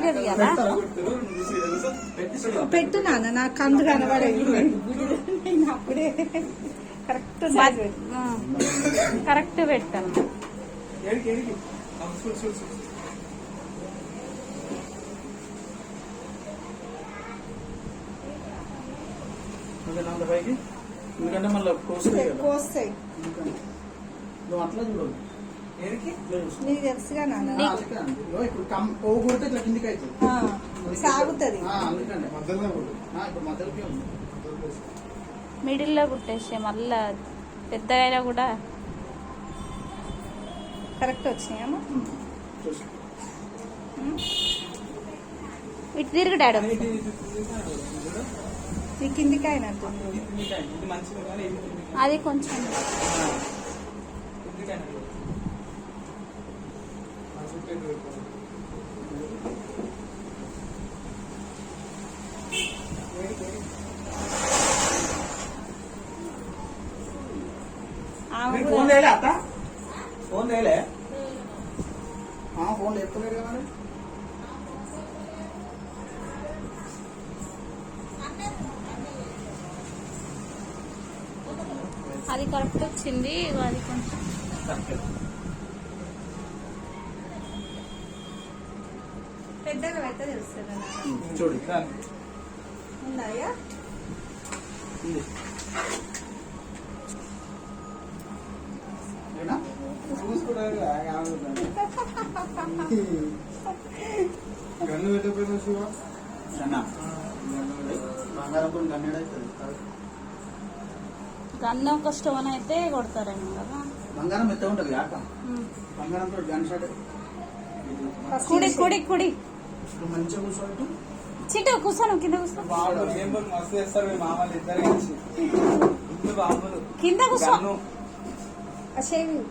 Serial కదా పెట్టు నాన్న నాకు కందు కనబడేది అప్పుడే కరెక్ట్ కరెక్ట్ పెట్టాను. ఎందుకంటే మళ్ళీ కోస్తాయి నువ్వు అట్లా చూడదు నీకు తెలుసుగా నాన్న ఇప్పుడు పోగు కొడితే ఇట్లా కిందికి అవుతుంది సాగుతుంది అందుకండి మధ్యలో ఇప్పుడు మధ్యలోకి ఉంది మిడిల్లో కుట్టేస్తే మళ్ళా పెద్దగా కూడా కరెక్ట్ వచ్చినాయమ్మా ఇటు తిరుగుడాడు ఈ కిందికి అయినట్టు అది కొంచెం ఫోన్ చేయలే అత్త ఫోన్ చేయలే ఫోన్ చెప్తలేడు కదా మరి అది కరెక్ట్ వచ్చింది. అది కొంచెం పెద్దగా అయితే తెలుస్తుంది చూడు ఉన్నాయా గన్ను పెట్టకపోయినా శివ బంగారం కొన్ని గన్నుడు అవుతుంది గన్ను ఒక స్టోన్ అయితే కొడతారేమో కదా. బంగారం మెత్త ఉంటది కాక బంగారంతో గన్ షాట్ కుడి కుడి కుడి మంచిగా కూర్చోబెట్టు చిటు కూర్చోను కింద కూర్చో మస్తు చేస్తారు మీ మామూలు ఇద్దరు కలిసి బాబులు కింద కూర్చో షేవింగ్